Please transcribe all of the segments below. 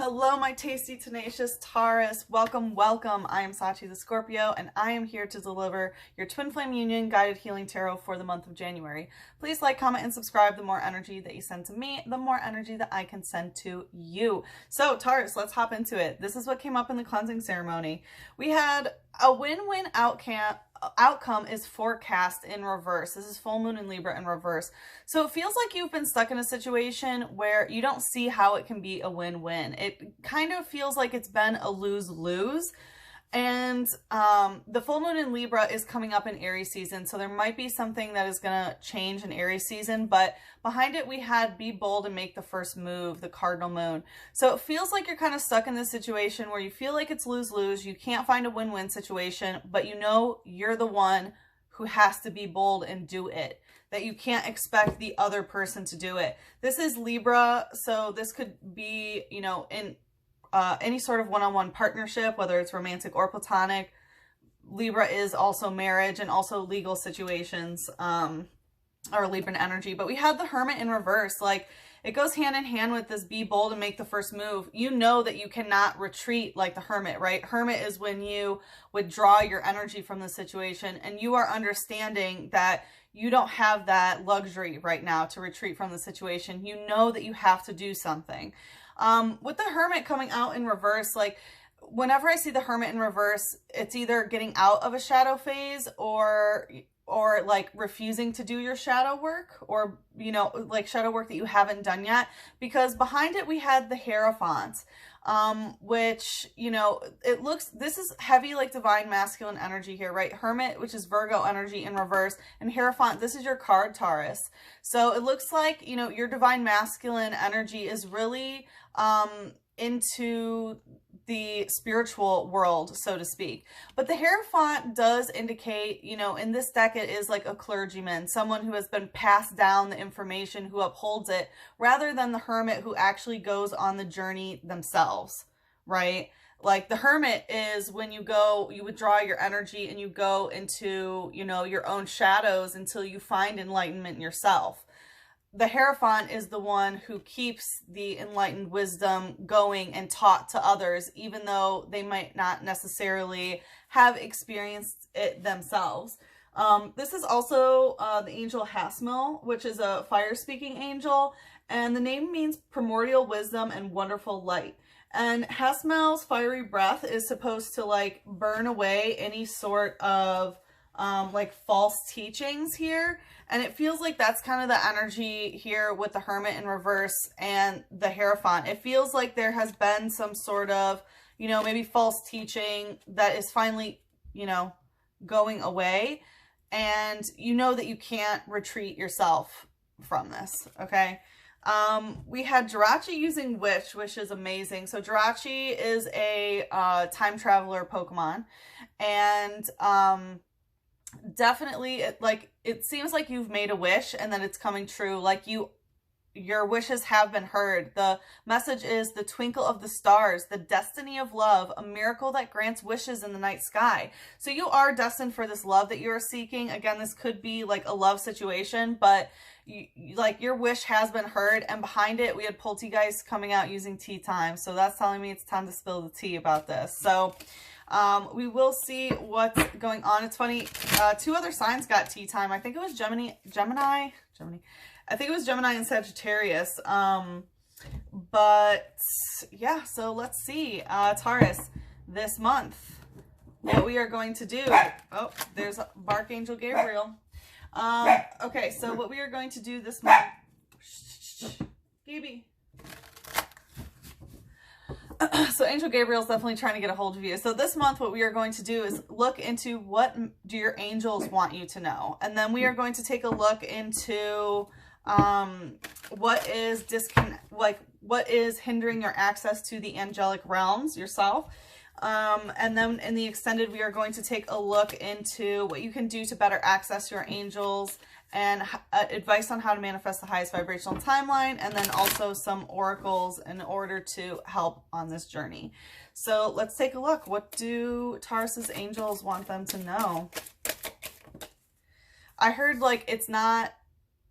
Hello, my tasty, tenacious Taurus. Welcome, welcome. I am Sachi the Scorpio, and I am here to deliver your Twin Flame Union Guided Healing Tarot for the month of January. Please like, comment, and subscribe. The more energy that you send to me, the more energy that I can send to you. So, Taurus, let's hop into it. This is what came up in the cleansing ceremony. We had a win-win outcome is forecast in reverse. This is full moon in Libra in reverse. So it feels like you've been stuck in a situation where you don't see how it can be a win-win. It kind of feels like it's been a lose-lose. And the full moon in Libra is coming up in Aries season. So there might be something that is going to change in Aries season. But behind it, we had be bold and make the first move, the cardinal moon. So it feels like you're kind of stuck in this situation where you feel like it's lose-lose. You can't find a win-win situation, but you know you're the one who has to be bold and do it. That you can't expect the other person to do it. This is Libra. So this could be, you know, in any sort of one-on-one partnership, whether it's romantic or platonic. Libra is also marriage and also legal situations, or Libran energy. But we had the Hermit in reverse. Like, it goes hand in hand with this be bold and make the first move. You know that you cannot retreat like the Hermit, right? Hermit is when you withdraw your energy from the situation, and you are understanding that you don't have that luxury right now to retreat from the situation. You know that you have to do something. With the Hermit coming out in reverse, like whenever I see the Hermit in reverse, it's either getting out of a shadow phase or like refusing to do your shadow work, or, you know, like shadow work that you haven't done yet, because behind it we had the Hierophant, which, you know, it looks, this is heavy, like divine masculine energy here, right? Hermit, which is Virgo energy in reverse, and Hierophant, this is your card, Taurus. So it looks like, you know, your divine masculine energy is really, into the spiritual world, so to speak. But the Hierophant does indicate, you know, in this deck, it is like a clergyman, someone who has been passed down the information, who upholds it, rather than the Hermit who actually goes on the journey themselves, right? Like the Hermit is when you go, you withdraw your energy and you go into, you know, your own shadows until you find enlightenment in yourself. The Hierophant is the one who keeps the enlightened wisdom going and taught to others, even though they might not necessarily have experienced it themselves. This is also the angel Hasmel, which is a fire-speaking angel, and the name means primordial wisdom and wonderful light. And Hasmel's fiery breath is supposed to like burn away any sort of like false teachings here. And it feels like that's kind of the energy here with the Hermit in reverse and the Hierophant. It feels like there has been some sort of, you know, maybe false teaching that is finally, you know, going away. And you know that you can't retreat yourself from this, okay? We had Jirachi using Wish, which is amazing. So Jirachi is a time traveler Pokemon. And definitely it seems like you've made a wish and then it's coming true. Like your wishes have been heard. The message is the twinkle of the stars, the destiny of love, a miracle that grants wishes in the night sky. So you are destined for this love that you are seeking. Again, this could be like a love situation, but like your wish has been heard. And behind it, we had Poltergeist coming out using tea time. So that's telling me it's time to spill the tea about this. So we will see what's going on. It's funny, two other signs got tea time. I think it was Gemini. I think it was Gemini and Sagittarius. But yeah, so let's see, Taurus, this month, what we are going to do. Oh, there's Archangel Gabriel. Okay, so what we are going to do this month, Gaby. So Angel Gabriel is definitely trying to get a hold of you. So this month, what we are going to do is look into what do your angels want you to know. And then we are going to take a look into what is hindering your access to the angelic realms yourself. And then in the extended, we are going to take a look into what you can do to better access your angels and advice on how to manifest the highest vibrational timeline, and then also some oracles in order to help on this journey. So let's take a look. What do Taurus's angels want them to know? I heard like it's not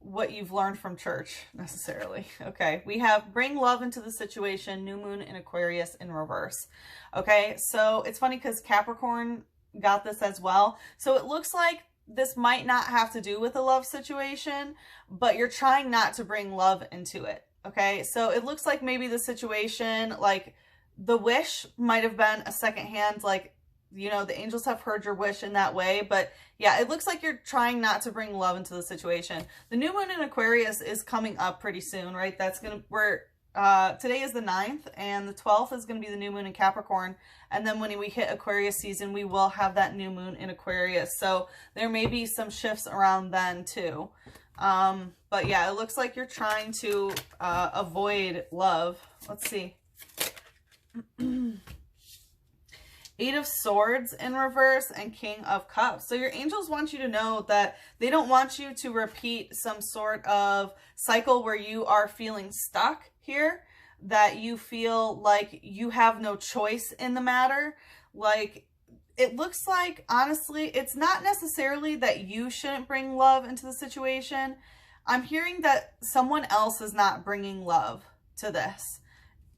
what you've learned from church necessarily. Okay, we have bring love into the situation, new moon in Aquarius in reverse. Okay, so it's funny because Capricorn got this as well. So it looks like this might not have to do with a love situation, but you're trying not to bring love into it. Okay, so it looks like maybe the situation, like the wish might have been a second hand, like, you know, the angels have heard your wish in that way. But yeah, it looks like you're trying not to bring love into the situation. The new moon in Aquarius is coming up pretty soon, right? That's going to, today is the 9th and the 12th is going to be the new moon in Capricorn. And then when we hit Aquarius season, we will have that new moon in Aquarius. So there may be some shifts around then too. But yeah, it looks like you're trying to avoid love. Let's see. 8 of Swords in reverse and King of Cups. So your angels want you to know that they don't want you to repeat some sort of cycle where you are feeling stuck here, that you feel like you have no choice in the matter. Like, it looks like, honestly, it's not necessarily that you shouldn't bring love into the situation. I'm hearing that someone else is not bringing love to this.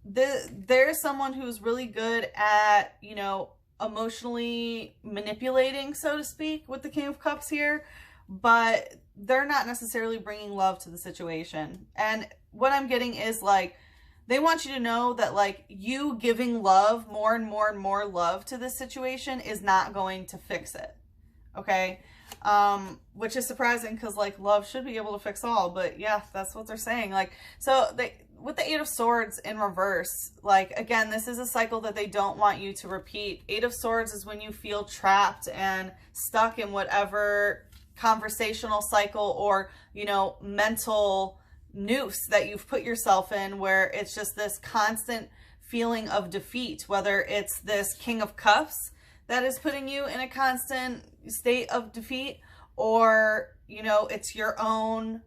There's someone who's really good at, you know, emotionally manipulating, so to speak, with the King of Cups here, but they're not necessarily bringing love to the situation. And what I'm getting is, like, they want you to know that, like, you giving love, more and more and more love to this situation is not going to fix it. Okay? Which is surprising because, like, love should be able to fix all, but yeah, that's what they're saying. Like, so with the 8 of Swords in reverse, like, again, this is a cycle that they don't want you to repeat. 8 of Swords is when you feel trapped and stuck in whatever conversational cycle or, you know, mental noose that you've put yourself in, where it's just this constant feeling of defeat, whether it's this King of Cups that is putting you in a constant state of defeat, or, you know, it's your own,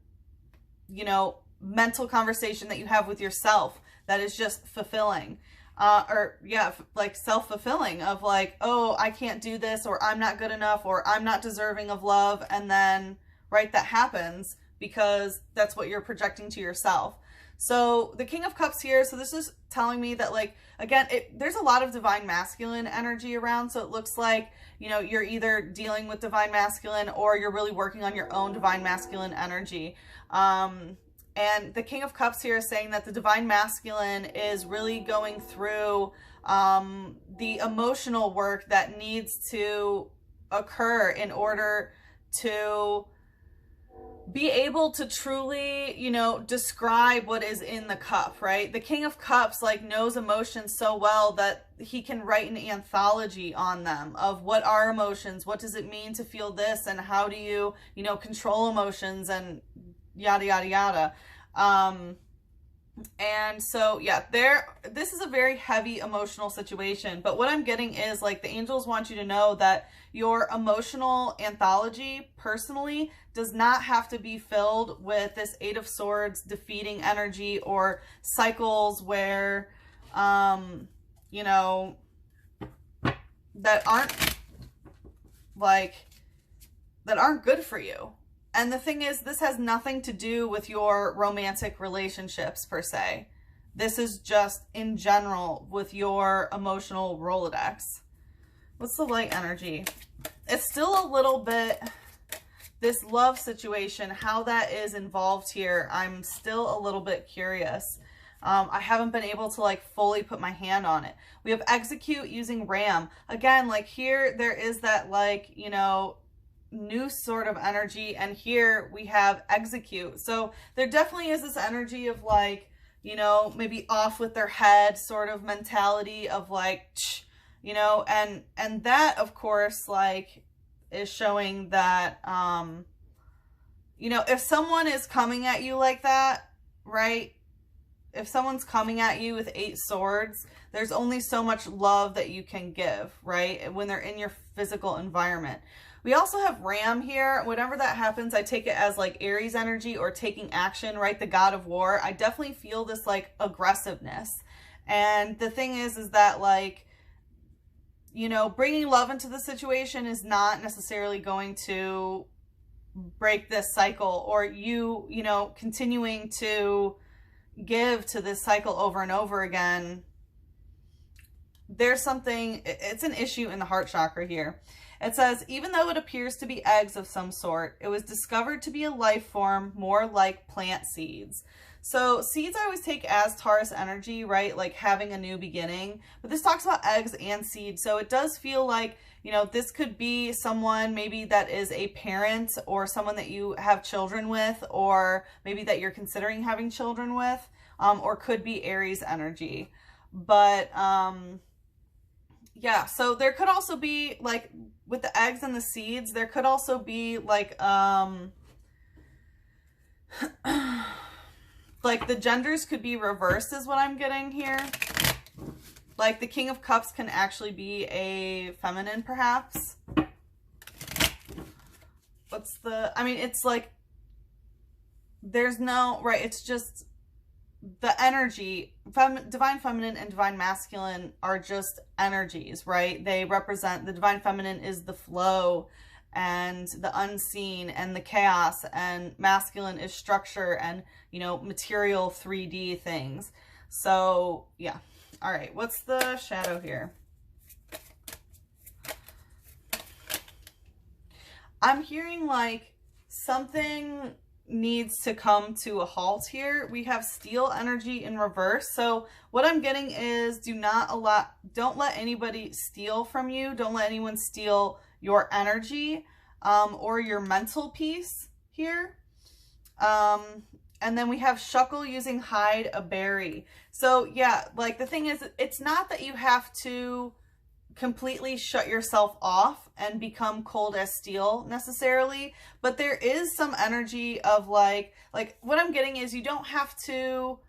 you know, mental conversation that you have with yourself that is just fulfilling, or yeah, like self-fulfilling, of like, oh, I can't do this, or I'm not good enough, or I'm not deserving of love. And then, right, that happens because that's what you're projecting to yourself. So the King of Cups here, so this is telling me that, like, again, there's a lot of divine masculine energy around. So it looks like, you know, you're either dealing with divine masculine or you're really working on your own divine masculine energy. And the King of Cups here is saying that the divine masculine is really going through the emotional work that needs to occur in order to be able to truly, you know, describe what is in the cup, right? The King of Cups, like, knows emotions so well that he can write an anthology on them of what are emotions, what does it mean to feel this, and how do you, you know, control emotions, and yada, yada, yada. And so, yeah, this is a very heavy emotional situation. But what I'm getting is, like, the angels want you to know that your emotional anthology personally does not have to be filled with this 8 of Swords defeating energy, or cycles where, you know, that aren't good for you. And the thing is, this has nothing to do with your romantic relationships per se. This is just in general with your emotional Rolodex. What's the light energy? It's still a little bit, this love situation, how that is involved here, I'm still a little bit curious. I haven't been able to, like, fully put my hand on it. We have execute using ram. Again, like, here there is that, like, you know, new sort of energy, and here we have execute. So there definitely is this energy of, like, you know, maybe off with their head sort of mentality of, like, you know, and that, of course, like, is showing that, you know, if someone is coming at you like that, right? If someone's coming at you with 8 swords, there's only so much love that you can give, right? When they're in your physical environment. We also have Ram here. Whenever that happens, I take it as, like, Aries energy or taking action, right? The god of war. I definitely feel this, like, aggressiveness. And the thing is that, like, you know, bringing love into the situation is not necessarily going to break this cycle, or you know, continuing to give to this cycle over and over again. There's something, it's an issue in the heart chakra here. It says, even though it appears to be eggs of some sort, it was discovered to be a life form more like plant seeds. So seeds I always take as Taurus energy, right? Like having a new beginning. But this talks about eggs and seeds. So it does feel like, you know, this could be someone maybe that is a parent, or someone that you have children with, or maybe that you're considering having children with, or could be Aries energy. But yeah, so there could also be, like, with the eggs and the seeds, there could also be like like the genders could be reversed is what I'm getting here. Like the King of Cups can actually be a feminine, perhaps. What's the, I mean, it's like, there's no, right, it's just the energy, divine feminine and divine masculine are just energies, right? They represent, the divine feminine is the flow and the unseen and the chaos, and masculine is structure and, you know, material 3D things. So yeah. All right, what's the shadow here? I'm hearing like something needs to come to a halt here. We have steel energy in reverse. So what I'm getting is don't let anybody steal from you. Don't let anyone steal your energy or your mental peace here. And then we have shuckle using hide a berry. So yeah, like the thing is, it's not that you have to completely shut yourself off and become cold as steel necessarily, but there is some energy of like what I'm getting is you don't have to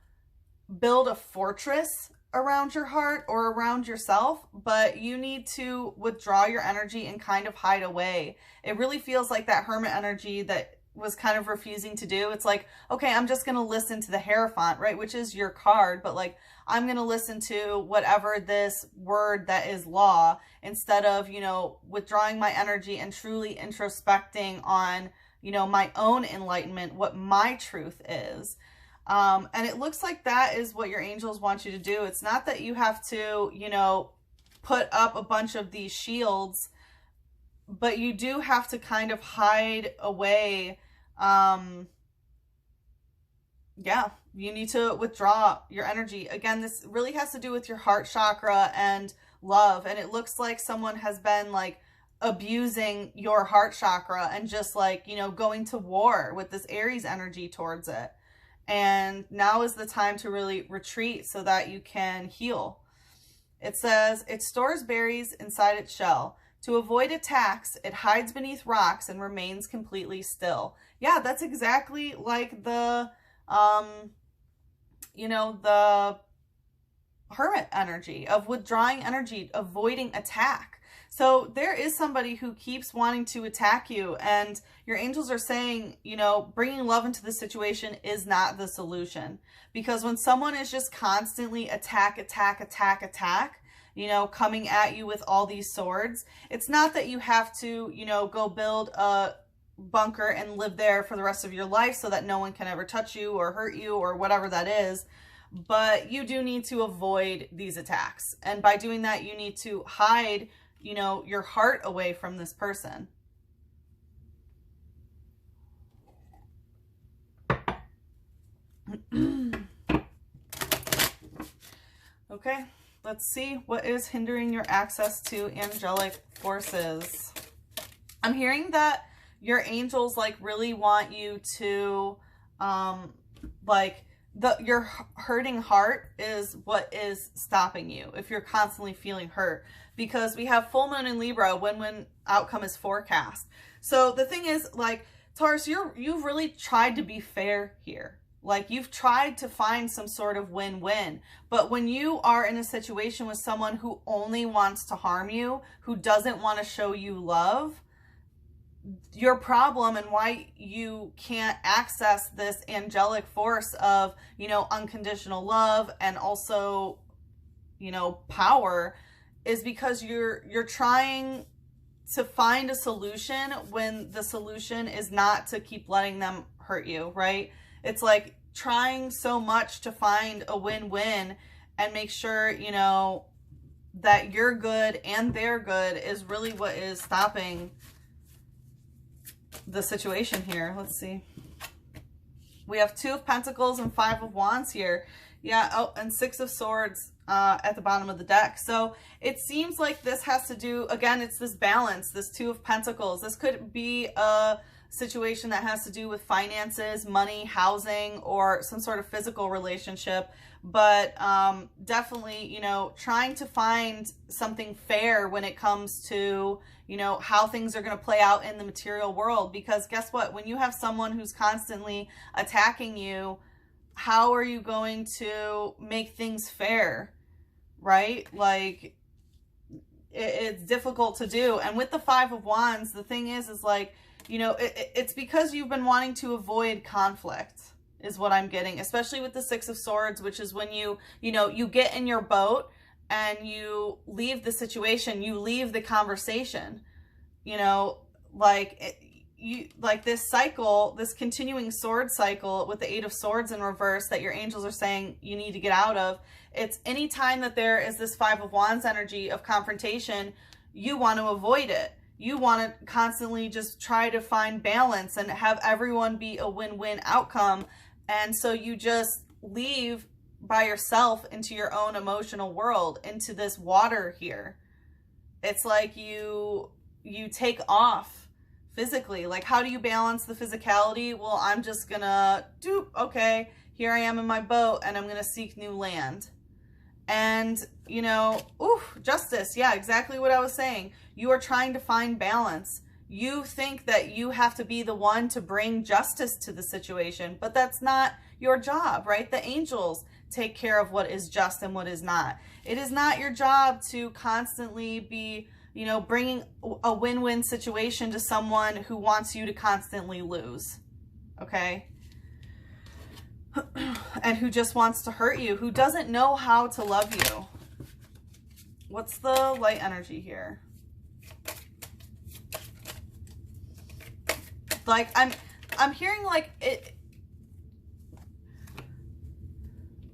build a fortress around your heart or around yourself, but you need to withdraw your energy and kind of hide away. It really feels like that Hermit energy that was kind of refusing to do. It's like, okay, I'm just going to listen to the Hierophant, right? Which is your card, but like, I'm going to listen to whatever this word that is law, instead of, you know, withdrawing my energy and truly introspecting on, you know, my own enlightenment, what my truth is. And it looks like that is what your angels want you to do. It's not that you have to, you know, put up a bunch of these shields, but you do have to kind of hide away. Yeah, you need to withdraw your energy. Again, this really has to do with your heart chakra and love. And it looks like someone has been like abusing your heart chakra and just like, you know, going to war with this Aries energy towards it. And now is the time to really retreat so that you can heal. It says, it stores berries inside its shell. To avoid attacks, it hides beneath rocks and remains completely still. Yeah, that's exactly like the, you know, the Hermit energy of withdrawing energy, avoiding attack. So there is somebody who keeps wanting to attack you, and your angels are saying, you know, bringing love into the situation is not the solution. Because when someone is just constantly attack, you know, coming at you with all these swords, it's not that you have to, you know, go build a bunker and live there for the rest of your life so that no one can ever touch you or hurt you or whatever that is. But you do need to avoid these attacks. And by doing that, you need to hide, you know, your heart away from this person. Okay. Let's see what is hindering your access to angelic forces. I'm hearing that your angels like really want you to your hurting heart is what is stopping you if you're constantly feeling hurt, because we have full moon in Libra, when outcome is forecast. So the thing is, like, Taurus, you've really tried to be fair here. Like, you've tried to find some sort of win-win. But when you are in a situation with someone who only wants to harm you, who doesn't want to show you love, your problem and why you can't access this angelic force of, you know, unconditional love and also, you know, power, is because you're trying to find a solution when the solution is not to keep letting them hurt you, right? It's like trying so much to find a win-win and make sure, you know, that you're good and they're good is really what is stopping the situation here. Let's see. We have 2 of Pentacles and 5 of Wands here. Yeah, oh, and 6 of Swords at the bottom of the deck. So it seems like this has to do, again, it's this balance, this 2 of Pentacles. This could be a situation that has to do with finances, money, housing, or some sort of physical relationship. But definitely, you know, trying to find something fair when it comes to, you know, how things are going to play out in the material world. Because guess what? When you have someone who's constantly attacking you, how are you going to make things fair, right? Like, it's difficult to do. And with the 5 of Wands, the thing is like, you know, it's because you've been wanting to avoid conflict is what I'm getting, especially with the 6 of Swords, which is when you know, you get in your boat and you leave the situation, you leave the conversation, you know, like like this cycle, this continuing sword cycle with the 8 of Swords in reverse that your angels are saying you need to get out of. It's anytime that there is this 5 of Wands energy of confrontation, you want to avoid it. You want to constantly just try to find balance and have everyone be a win-win outcome. And so you just leave by yourself into your own emotional world, into this water here. It's like you take off physically. Like, how do you balance the physicality? Well, I'm just gonna do, okay, here I am in my boat and I'm gonna seek new land. And, you know, ooh, justice. Yeah, exactly what I was saying. You are trying to find balance. You think that you have to be the one to bring justice to the situation, but that's not your job, right? The angels take care of what is just and what is not. It is not your job to constantly be, you know, bringing a win-win situation to someone who wants you to constantly lose, okay? And who just wants to hurt you, who doesn't know how to love you. What's the light energy here? Like, I'm hearing like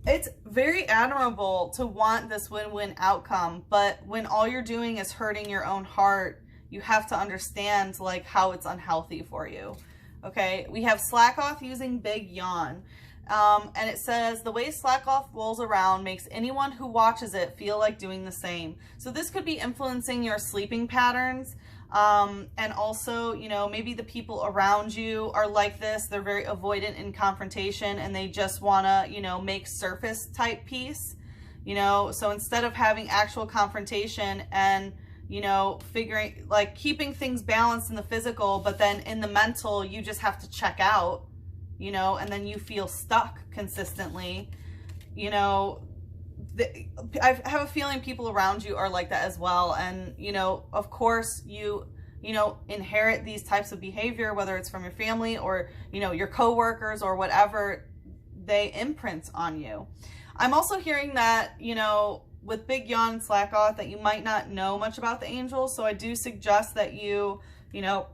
it's very admirable to want this win-win outcome, but when all you're doing is hurting your own heart, you have to understand like how it's unhealthy for you. Okay, we have slack off using big yawn. And it says, the way slack off rolls around makes anyone who watches it feel like doing the same. So this could be influencing your sleeping patterns. And also, you know, maybe the people around you are like this. They're very avoidant in confrontation and they just want to, you know, make surface type peace, you know. So instead of having actual confrontation and, you know, figuring, like, keeping things balanced in the physical, but then in the mental, you just have to check out, you know, and then you feel stuck consistently, you know. I have a feeling people around you are like that as well. And, you know, of course, you know, inherit these types of behavior, whether it's from your family or, you know, your coworkers or whatever, they imprint on you. I'm also hearing that, you know, with big yawn and slack off, that you might not know much about the angels. So I do suggest that you know,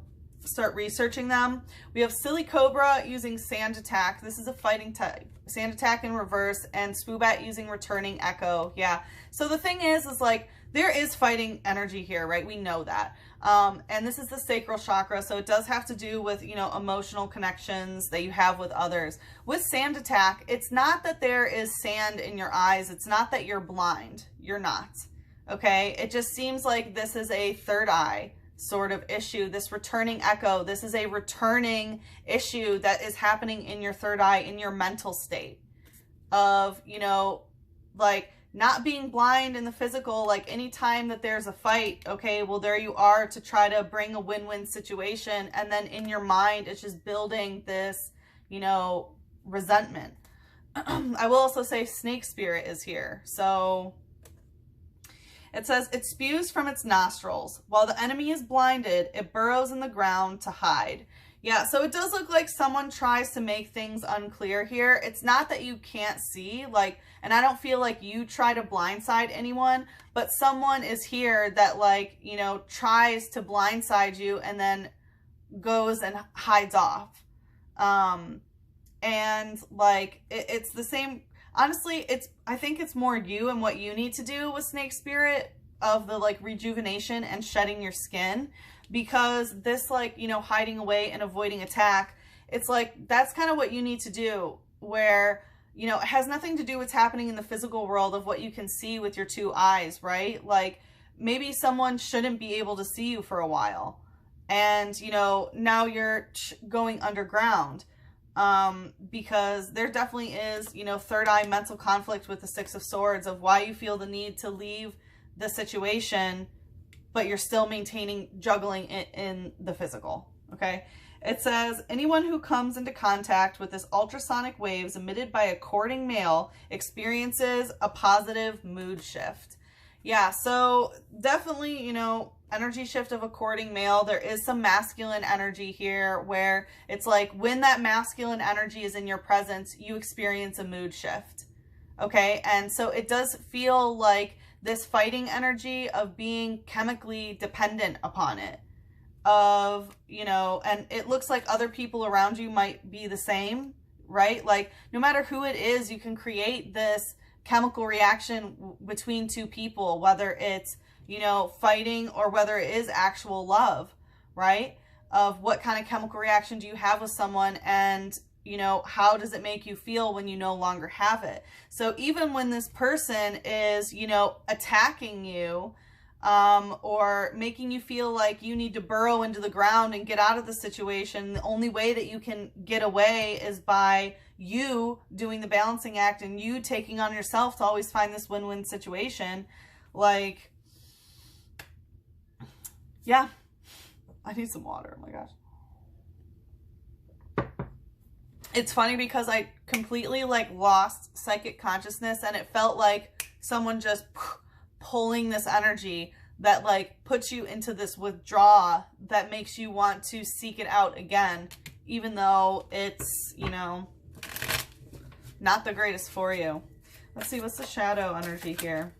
start researching them. We have Silly Cobra using Sand Attack. This is a fighting type. Sand Attack in reverse, and Spoobat using Returning Echo. Yeah. So the thing is like, there is fighting energy here, right? We know that. And this is the sacral chakra. So it does have to do with, you know, emotional connections that you have with others. With Sand Attack, it's not that there is sand in your eyes. It's not that you're blind. You're not. Okay. It just seems like this is a third eye sort of issue. This returning echo, this is a returning issue that is happening in your third eye, in your mental state of, you know, like not being blind in the physical. Like anytime that there's a fight, okay, well, there you are to try to bring a win-win situation. And then in your mind, it's just building this, you know, resentment. I will also say Snake Spirit is here. So it says, it spews from its nostrils. While the enemy is blinded, it burrows in the ground to hide. Yeah, so it does look like someone tries to make things unclear here. It's not that you can't see, like, and I don't feel like you try to blindside anyone, but someone is here that, like, you know, tries to blindside you and then goes and hides off. And like, it's the same, honestly, I think it's more you and what you need to do with Snake Spirit of the like rejuvenation and shedding your skin. Because this, like, you know, hiding away and avoiding attack, it's like, that's kind of what you need to do, where, you know, it has nothing to do with what's happening in the physical world of what you can see with your 2 eyes, right? Like, maybe someone shouldn't be able to see you for a while. And, you know, now you're going underground, because there definitely is, you know, third eye mental conflict with the 6 of Swords of why you feel the need to leave the situation, but you're still maintaining juggling in the physical, okay? It says, anyone who comes into contact with this ultrasonic waves emitted by a courting male experiences a positive mood shift. Yeah, so definitely, you know, energy shift of a courting male. There is some masculine energy here where it's like when that masculine energy is in your presence, you experience a mood shift, okay? And so it does feel like this fighting energy of being chemically dependent upon it, of, you know, and it looks like other people around you might be the same, right? Like, no matter who it is, you can create this chemical reaction between 2 people, whether it's, you know, fighting or whether it is actual love, right? Of what kind of chemical reaction do you have with someone, and, you know, how does it make you feel when you no longer have it? So even when this person is, you know, attacking you, or making you feel like you need to burrow into the ground and get out of the situation, the only way that you can get away is by you doing the balancing act and you taking on yourself to always find this win-win situation. Like, yeah, I need some water. Oh my gosh. It's funny because I completely like lost psychic consciousness, and it felt like someone just pulling this energy that like puts you into this withdrawal that makes you want to seek it out again, even though it's, you know, not the greatest for you. Let's see, what's the shadow energy here?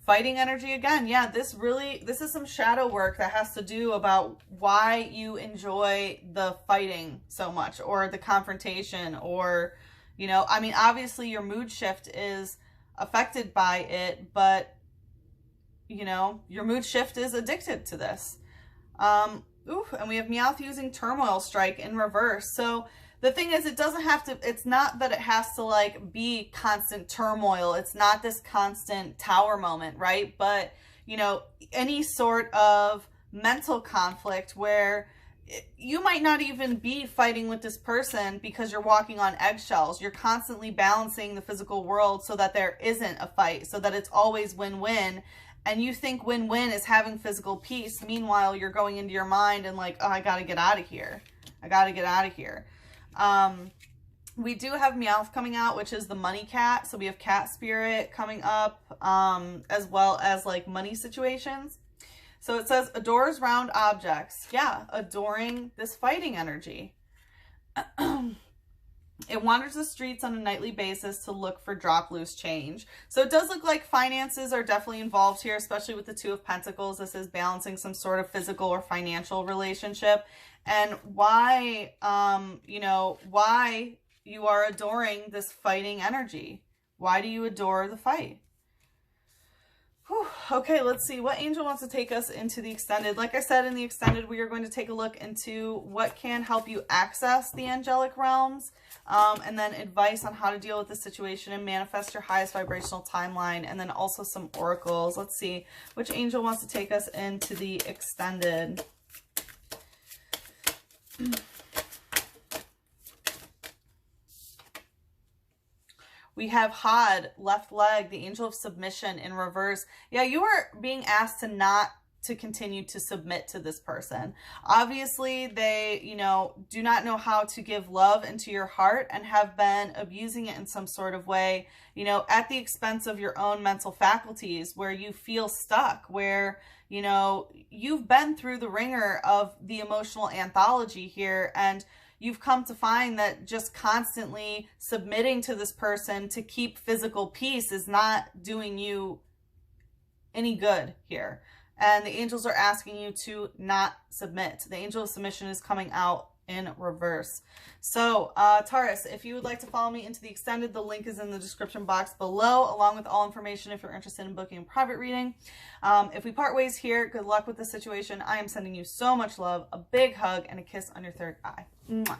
Fighting energy again. Yeah, this is some shadow work that has to do about why you enjoy the fighting so much, or the confrontation, or, you know, I mean, obviously your mood shift is affected by it, but, you know, your mood shift is addicted to this. Ooh, and we have Meowth using Turmoil Strike in reverse. So the thing is, it doesn't have to, it's not that it has to like be constant turmoil. It's not this constant tower moment, right? But, you know, any sort of mental conflict where you might not even be fighting with this person because you're walking on eggshells. You're constantly balancing the physical world so that there isn't a fight, so that it's always win-win. And you think win-win is having physical peace. Meanwhile, you're going into your mind and like, oh, I got to get out of here. I got to get out of here. We do have Meowth coming out, which is the money cat. So we have cat spirit coming up, as well as like money situations. So it says adores round objects. Yeah, adoring this fighting energy. It wanders the streets on a nightly basis to look for drop loose change. So it does look like finances are definitely involved here, especially with the 2 of Pentacles. This is balancing some sort of physical or financial relationship. And why, you know, why you are adoring this fighting energy. Why do you adore the fight? Whew. Okay, let's see what angel wants to take us into the extended. Like I said, in the extended, we are going to take a look into what can help you access the angelic realms, and then advice on how to deal with the situation and manifest your highest vibrational timeline, and then also some oracles. Let's see which angel wants to take us into the extended. We have Hod, left leg, the angel of submission in reverse. Yeah, you are being asked to not to continue to submit to this person. Obviously, they, you know, do not know how to give love into your heart and have been abusing it in some sort of way, you know, at the expense of your own mental faculties, where you feel stuck, where, you know, you've been through the ringer of the emotional anthology here, and you've come to find that just constantly submitting to this person to keep physical peace is not doing you any good here. And the angels are asking you to not submit. The angel of submission is coming out in reverse. So, Taurus, if you would like to follow me into the extended, the link is in the description box below, along with all information if you're interested in booking a private reading. If we part ways here, good luck with the situation. I am sending you so much love, a big hug, and a kiss on your third eye. Mwah.